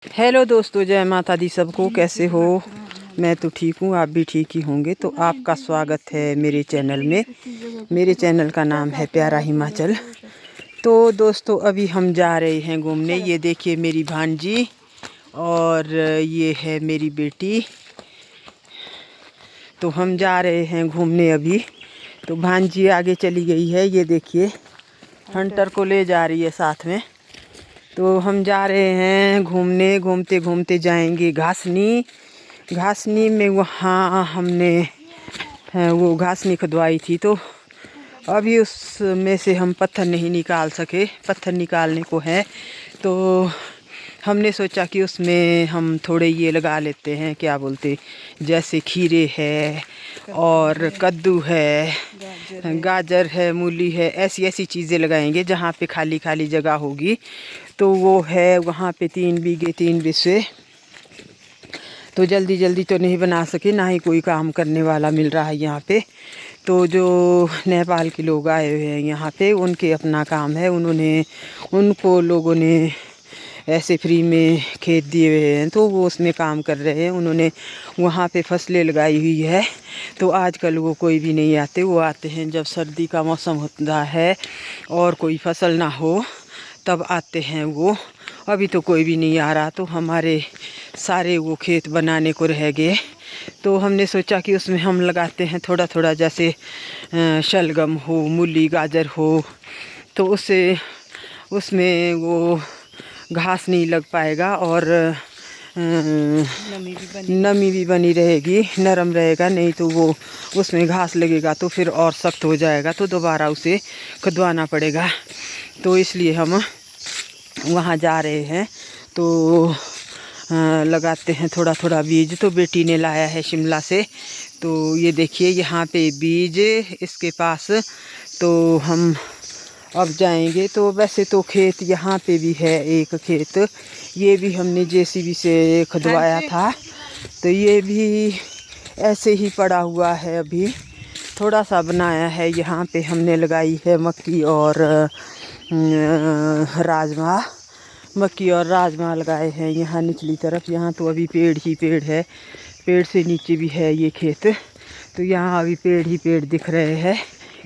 Hello दोस्तों, जय माता दी सबको। कैसे हो? मैं तो ठीक हूँ, आप भी ठीक ही होंगे। तो आपका स्वागत है मेरे चैनल में। मेरे चैनल का नाम है प्यारा हिमाचल। तो दोस्तों, अभी हम जा रहे हैं घूमने। ये देखिए मेरी भांजी और ये है मेरी बेटी। तो हम जा रहे हैं घूमने अभी। तो भांजी आगे चली गई है, ये देखिए हंटर को ले जा रही है साथ में। तो हम जा रहे हैं घूमने। घूमते घूमते जाएंगे घासनी। घासनी में वहाँ हमने वो घासनी खुदवाई थी, तो अभी उसमें से हम पत्थर नहीं निकाल सके। पत्थर निकालने को है, तो हमने सोचा कि उसमें हम थोड़े ये लगा लेते हैं, क्या बोलते, जैसे खीरे है और कद्दू है, गाजर है, मूली है, ऐसी ऐसी चीज़ें लगाएंगे जहाँ पे खाली खाली जगह होगी। तो वो है वहाँ पे 3 बीघे 3 बिस्वे। तो जल्दी जल्दी तो नहीं बना सके, ना ही कोई काम करने वाला मिल रहा है यहाँ पे। तो जो नेपाल के लोग आए हुए हैं यहाँ पे, उनके अपना काम है। उनको लोगों ने ऐसे फ्री में खेत दिए हुए हैं, तो वो उसमें काम कर रहे हैं। उन्होंने वहाँ पे फसलें लगाई हुई है। तो आजकल वो कोई भी नहीं आते। वो आते हैं जब सर्दी का मौसम होता है और कोई फसल ना हो, तब आते हैं वो। अभी तो कोई भी नहीं आ रहा, तो हमारे सारे वो खेत बनाने को रह गए। तो हमने सोचा कि उसमें हम लगाते हैं थोड़ा थोड़ा, जैसे शलगम हो, मूली, गाजर हो, तो उससे उसमें वो घास नहीं लग पाएगा और नमी भी बनी रहेगी, नरम रहेगा। नहीं तो वो उसमें घास लगेगा तो फिर और सख्त हो जाएगा, तो दोबारा उसे खुदवाना पड़ेगा। तो इसलिए हम वहाँ जा रहे हैं। तो लगाते हैं थोड़ा थोड़ा बीज। तो बेटी ने लाया है शिमला से। तो ये देखिए यहाँ पे बीज इसके पास। तो हम अब जाएंगे। तो वैसे तो खेत यहाँ पे भी है एक खेत, ये भी हमने जेसीबी से खुदवाया था। तो ये भी ऐसे ही पड़ा हुआ है, अभी थोड़ा सा बनाया है। यहाँ पे हमने लगाई है मक्की और राजमा। मक्की और राजमा लगाए हैं यहाँ निचली तरफ। यहाँ तो अभी पेड़ ही पेड़ है, पेड़ से नीचे भी है ये खेत। तो यहाँ अभी पेड़ ही पेड़ दिख रहे हैं,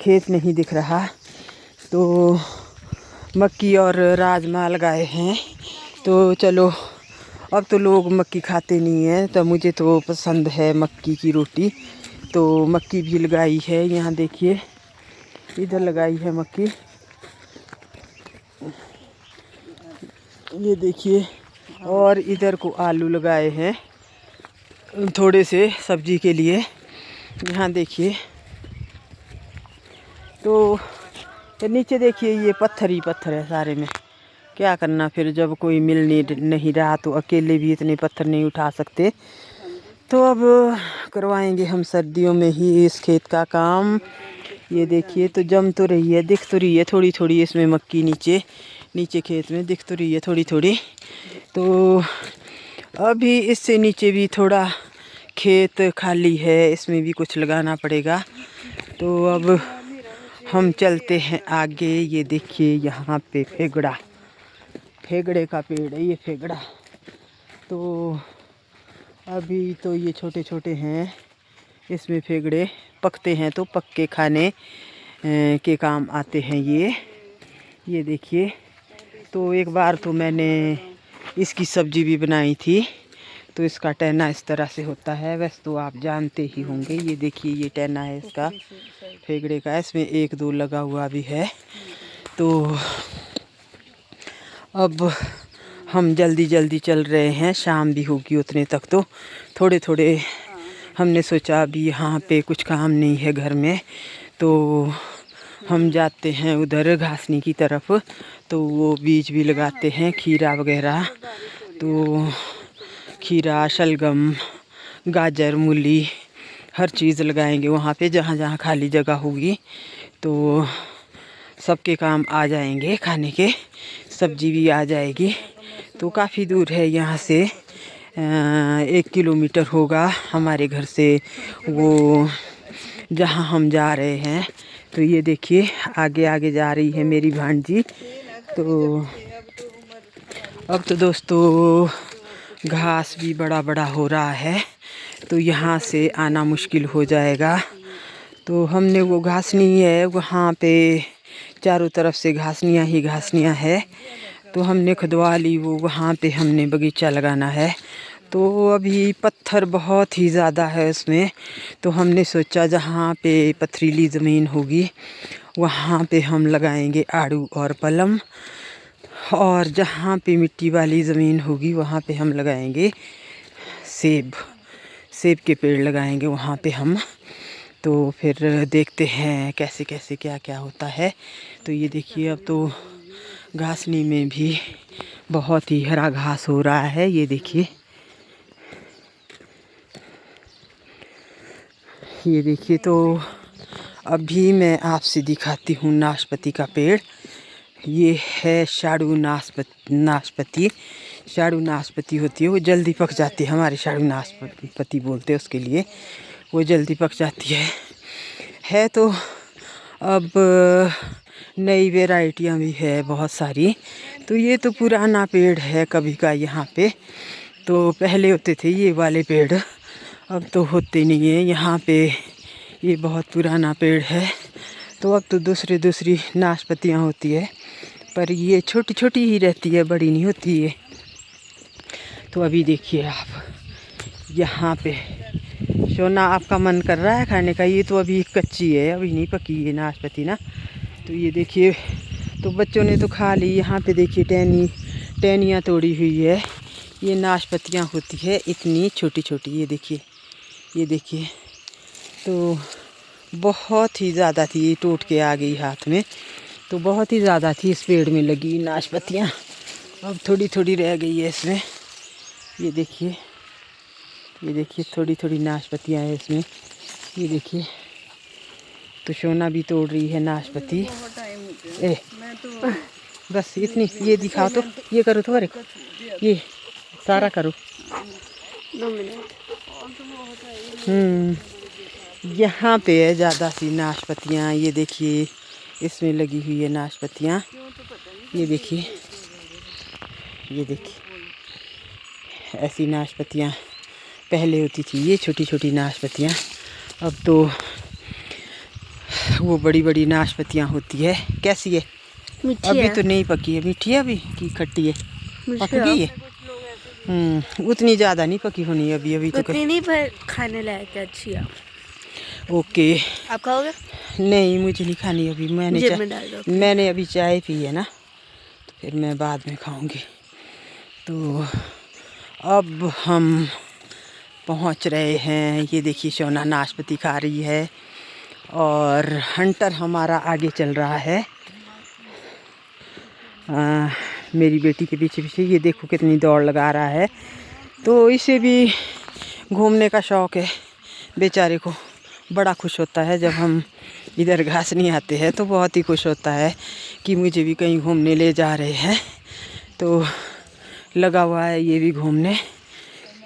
खेत नहीं दिख रहा। तो मक्की और राजमा लगाए हैं। तो चलो, अब तो लोग मक्की खाते नहीं हैं, तो मुझे तो पसंद है मक्की की रोटी। तो मक्की भी लगाई है। यहाँ देखिए इधर लगाई है मक्की, ये देखिए। और इधर को आलू लगाए हैं थोड़े से सब्जी के लिए, यहाँ देखिए। तो नीचे देखिए ये पत्थर ही पत्थर है सारे में। क्या करना फिर, जब कोई मिल नहीं रहा तो अकेले भी इतने पत्थर नहीं उठा सकते। तो अब करवाएंगे हम सर्दियों में ही इस खेत का काम। ये देखिए, तो जम तो रही है, दिख तो रही है थोड़ी थोड़ी इसमें मक्की नीचे नीचे खेत में दिख तो रही है थोड़ी थोड़ी। तो अभी इससे नीचे भी थोड़ा खेत खाली है, इसमें भी कुछ लगाना पड़ेगा। तो अब हम चलते हैं आगे। ये देखिए यहाँ पे फेगड़ा, फेगड़े का पेड़ है ये फेगड़ा। तो अभी तो ये छोटे छोटे हैं, इसमें फेगड़े पकते हैं तो पक्के खाने के काम आते हैं ये देखिए। तो एक बार तो मैंने इसकी सब्जी भी बनाई थी। तो इसका टहना इस तरह से होता है, वैसे तो आप जानते ही होंगे। ये देखिए ये टहना है इसका फेगड़े का, इसमें 1-2 लगा हुआ भी है। तो अब हम जल्दी जल्दी चल रहे हैं, शाम भी होगी उतने तक। तो थोड़े थोड़े हमने सोचा अभी यहाँ पे कुछ काम नहीं है घर में, तो हम जाते हैं उधर घासनी की तरफ। तो वो बीज भी लगाते हैं, खीरा वगैरह। तो खीरा, शलगम, गाजर, मूली, हर चीज़ लगाएंगे वहाँ पे जहाँ जहाँ खाली जगह होगी। तो सबके काम आ जाएंगे, खाने के, सब्जी भी आ जाएगी। तो काफ़ी दूर है यहाँ से, 1 किलोमीटर होगा हमारे घर से वो जहाँ हम जा रहे हैं। तो ये देखिए आगे आगे जा रही है मेरी भांजी। तो अब तो दोस्तों घास भी बड़ा बड़ा हो रहा है, तो यहाँ से आना मुश्किल हो जाएगा। तो हमने वो घासनी है, वहाँ पे चारों तरफ से घासनियाँ ही घासनियाँ है, तो हमने खुदवा ली वो, वहाँ पे हमने बगीचा लगाना है। तो अभी पत्थर बहुत ही ज़्यादा है उसमें, तो हमने सोचा जहाँ पे पथरीली ज़मीन होगी वहाँ पे हम लगाएंगे आड़ू और पलम, और जहाँ पे मिट्टी वाली ज़मीन होगी वहाँ पे हम लगाएंगे सेब। सेब के पेड़ लगाएंगे वहाँ पे हम। तो फिर देखते हैं कैसे कैसे क्या क्या होता है। तो ये देखिए, अब तो घासनी में भी बहुत ही हरा घास हो रहा है। ये देखिए, ये देखिए। तो अभी मैं आपसे दिखाती हूँ नाशपाती का पेड़। ये है शाड़ू नाशपाती। शाड़ू नाशपाती होती है, वो जल्दी पक जाती है। हमारे शाड़ू नाशपाती बोलते हैं उसके लिए, वो जल्दी पक जाती है। तो अब नई वैरायटियाँ भी है बहुत सारी। तो ये तो पुराना पेड़ है कभी का यहाँ पे, तो पहले होते थे ये वाले पेड़, अब तो होते नहीं है यहाँ पे। ये बहुत पुराना पेड़ है, तो अब तो दूसरी नाशपतियाँ होती है, पर ये छोटी छोटी ही रहती है, बड़ी नहीं होती है। तो अभी देखिए आप यहाँ पे, सोना आपका मन कर रहा है खाने का? ये तो अभी कच्ची है, अभी नहीं पकी है नाशपाती ना। तो ये देखिए, तो बच्चों ने तो खा ली। यहाँ पे देखिए टहनियाँ तोड़ी हुई है। ये नाशपतियाँ होती है इतनी छोटी छोटी, ये देखिए, ये देखिए। तो बहुत ही ज़्यादा थी, ये टूट के आ गई हाथ में। तो बहुत ही ज़्यादा थी इस पेड़ में लगी नाशपतियाँ, अब थोड़ी थोड़ी रह गई है इसमें। ये देखिए, ये देखिए, थोड़ी थोड़ी नाशपतियाँ हैं इसमें, ये देखिए। तो सोना भी तोड़ रही है नाशपती। बस इतनी, ये दिखाओ तो, ये करो तो, अरे ये सारा करो। 2 मिनट। यहाँ पे है ज़्यादा सी नाशपतियाँ। ये देखिए, इसमें लगी हुई है नाशपतियाँ। ये देखिए, ये देखिए, ऐसी नाशपतियाँ पहले होती थी, ये छोटी छोटी नाशपतियाँ। अब तो वो बड़ी बड़ी नाशपतियाँ होती है। कैसी है? अभी तो नहीं पकी है। मीठी है अभी कि खट्टी है? पक गई है। उतनी ज़्यादा नहीं पकी होनी अभी, अभी तो उतनी नहीं, पर खाने लायक है, अच्छी है। ओके, आप खाओगे? नहीं, मुझे नहीं खानी अभी। मैंने अभी चाय पी है ना, तो फिर मैं बाद में खाऊंगी। तो अब हम पहुंच रहे हैं। ये देखिए, सोना नाशपाती खा रही है और हंटर हमारा आगे चल रहा है। मेरी बेटी के पीछे पीछे। ये देखो कितनी दौड़ लगा रहा है। तो इसे भी घूमने का शौक़ है बेचारे को। बड़ा खुश होता है जब हम इधर घास नहीं आते हैं, तो बहुत ही खुश होता है कि मुझे भी कहीं घूमने ले जा रहे हैं। तो लगा हुआ है ये भी घूमने।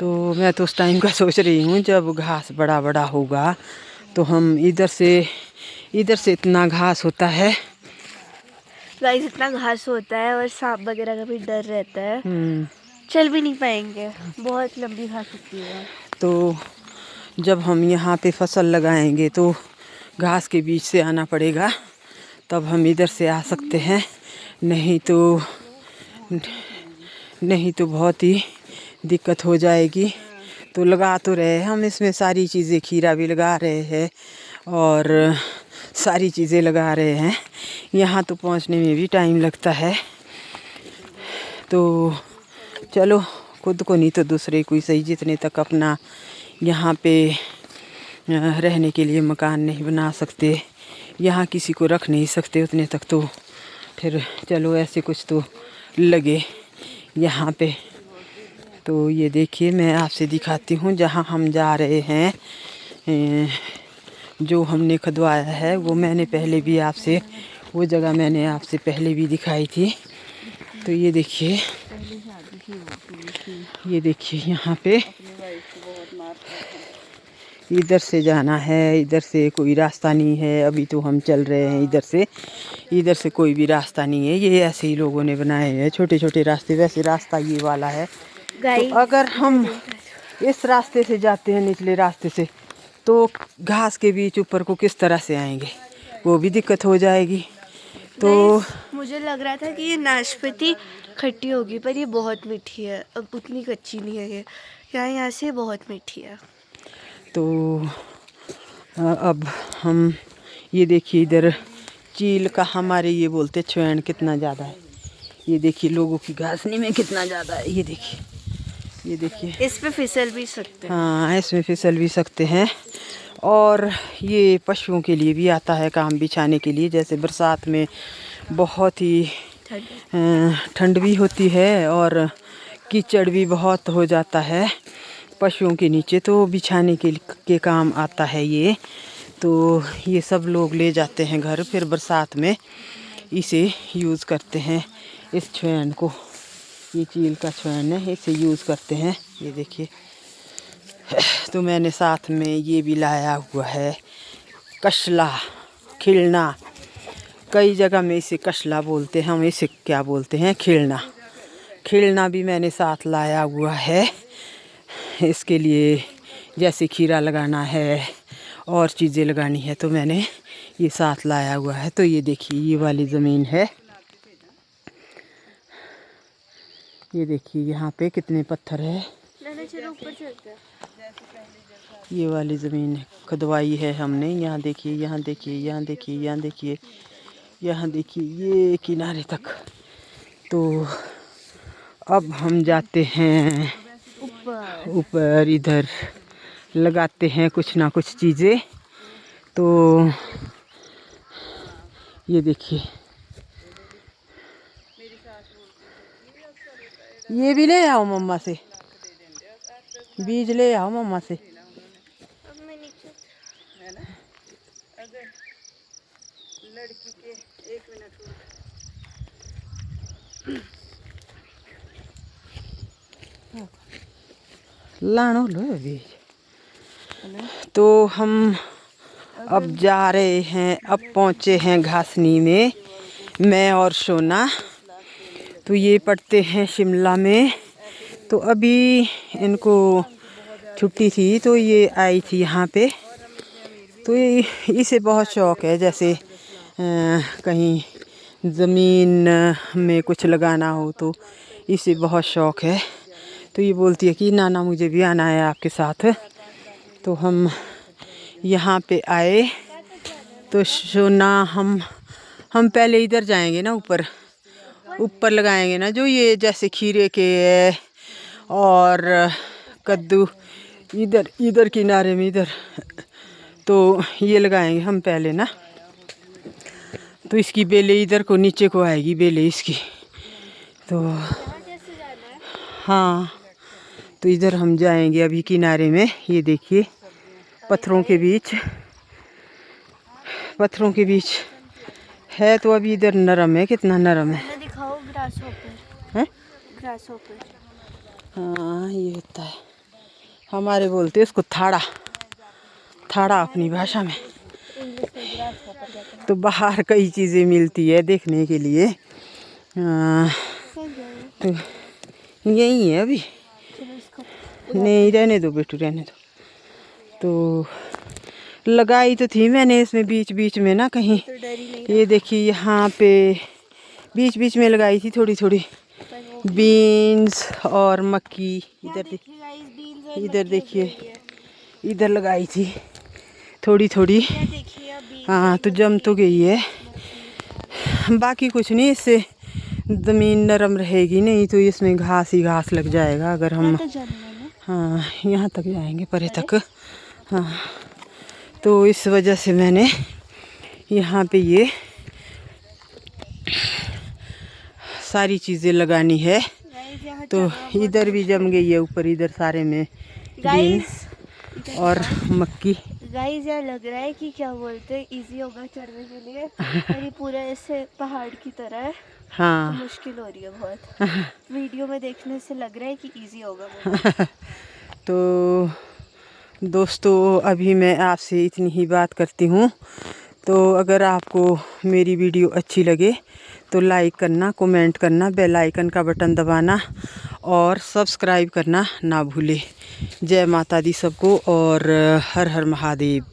तो मैं तो उस टाइम का सोच रही हूँ जब घास बड़ा बड़ा होगा, तो हम इधर से इतना घास होता है। गाइस, इतना घास होता है और सांप वगैरह का भी डर रहता है। चल भी नहीं पाएंगे, बहुत लंबी घास होती है। तो जब हम यहाँ पे फसल लगाएंगे तो घास के बीच से आना पड़ेगा, तब हम इधर से आ सकते हैं। नहीं तो बहुत ही दिक्कत हो जाएगी। तो लगा तो रहे हम इसमें सारी चीज़ें, खीरा भी लगा रहे हैं और सारी चीज़ें लगा रहे हैं। यहाँ तो पहुँचने में भी टाइम लगता है। तो चलो, खुद को नहीं तो दूसरे को ही सही। जितने तक अपना यहाँ पे रहने के लिए मकान नहीं बना सकते, यहाँ किसी को रख नहीं सकते, उतने तक तो फिर चलो ऐसे कुछ तो लगे यहाँ पे। तो ये देखिए, मैं आपसे दिखाती हूँ जहाँ हम जा रहे हैं। जो हमने खुदवाया है वो मैंने पहले भी आपसे, वो जगह मैंने आपसे पहले भी दिखाई थी। तो ये देखिए, ये देखिए, यहाँ पे इधर से जाना है। इधर से कोई रास्ता नहीं है, अभी तो हम चल रहे हैं इधर से कोई भी रास्ता नहीं है। ये ऐसे ही लोगों ने बनाए हैं छोटे छोटे रास्ते। वैसे रास्ता ये वाला है, गाइस तो अगर हम इस रास्ते से जाते हैं, निचले रास्ते से, तो घास के बीच ऊपर को किस तरह से आएंगे, वो भी दिक्कत हो जाएगी। तो मुझे लग रहा था कि ये नाशपाती खट्टी होगी, पर ये बहुत मीठी है। अब उतनी कच्ची नहीं है ये, यहाँ से बहुत मीठी है। तो अब हम ये देखिए, इधर चील का हमारे ये बोलते छुएण कितना ज़्यादा है। ये देखिए लोगों की घासनी में कितना ज़्यादा है। ये देखिए, ये देखिए, इस पे फिसल भी सकते हैं। हाँ, इसमें फिसल भी सकते हैं। और ये पशुओं के लिए भी आता है काम बिछाने के लिए। जैसे बरसात में बहुत ही ठंड भी होती है और कीचड़ भी बहुत हो जाता है पशुओं के नीचे, तो बिछाने के काम आता है ये। तो ये सब लोग ले जाते हैं घर, फिर बरसात में इसे यूज़ करते हैं, इस छुएन को। ये चील का छुएन है, इसे यूज़ करते हैं। ये देखिए, तो मैंने साथ में ये भी लाया हुआ है, कशला, खिलना। कई जगह में इसे कशला बोलते हैं, हम इसे क्या बोलते हैं, खिलना। खिलना भी मैंने साथ लाया हुआ है इसके लिए, जैसे खीरा लगाना है और चीज़ें लगानी है, तो मैंने ये साथ लाया हुआ है। तो ये देखिए, ये वाली ज़मीन है, ये देखिए यहाँ पे कितने पत्थर है। चलो ऊपर चलते हैं। ये वाली ज़मीन खुदवाई है हमने। यहाँ देखिए, यहाँ देखिए, यहाँ देखिए, यहाँ देखिए, यहाँ देखिए, ये किनारे तक। तो अब हम जाते हैं ऊपर, इधर लगाते हैं कुछ ना कुछ चीज़ें। तो ये देखिए, ये भी ले आओ मम्मा से, बीज ले आओ मम्मा से। लड़की के 1 मिनट लानो लो बीज। तो हम अब जा रहे हैं, अब पहुँचे हैं घासनी में, मैं और सोना। तो ये पढ़ते हैं शिमला में। तो अभी इनको छुट्टी थी, तो ये आई थी यहाँ पे। तो इसे बहुत शौक़ है, जैसे कहीं ज़मीन में कुछ लगाना हो तो इसे बहुत शौक़ है। तो ये बोलती है कि नाना मुझे भी आना है आपके साथ। तो हम यहाँ पे आए। तो सोना, हम पहले इधर जाएंगे ना, ऊपर लगाएंगे ना, जो ये जैसे खीरे के और कद्दू, इधर किनारे में, इधर। तो ये लगाएंगे हम पहले ना। तो इसकी बेलें इधर को नीचे को आएगी, बेलें इसकी। तो हाँ, तो इधर हम जाएंगे अभी किनारे में। ये देखिए, पत्थरों के बीच है। तो अभी इधर नरम है, कितना नरम है। दिखाओ, ग्रासहोपर हैं? ग्रासहोपर। हाँ, ये होता है, हमारे बोलते हैं इसको थाड़ा अपनी भाषा में। तो बाहर कई चीज़ें मिलती है देखने के लिए। तो यही है अभी, नहीं रहने दो बेटू, रहने दो। तो लगाई तो थी मैंने इसमें बीच बीच में ना कहीं। ये देखिए, यहाँ पे बीच बीच में लगाई थी थोड़ी थोड़ी बीन्स और मक्की। इधर देखिए, इधर लगाई थी थोड़ी थोड़ी। हाँ, तो जम तो गई है, बाकी कुछ नहीं। इससे ज़मीन नरम रहेगी, नहीं तो इसमें घास ही घास लग जाएगा अगर हम। हाँ, यहाँ तक जाएंगे, परे तक। हाँ, तो इस वजह से मैंने यहाँ पे ये सारी चीज़ें लगानी है। तो इधर भी जम गई है ऊपर, इधर सारे में बीन्स और मक्की। गाइस, यार लग रहा है कि क्या बोलते हैं, इजी होगा चढ़ने के लिए। और ये पूरा ऐसे पहाड़ की तरह है। हाँ, तो मुश्किल हो रही है बहुत। वीडियो में देखने से लग रहा है कि इजी होगा बहुत। तो दोस्तों, अभी मैं आपसे इतनी ही बात करती हूँ। तो अगर आपको मेरी वीडियो अच्छी लगे तो लाइक करना, कमेंट करना, बेल आइकन का बटन दबाना और सब्सक्राइब करना ना भूले। जय माता दी सबको और हर हर महादेव।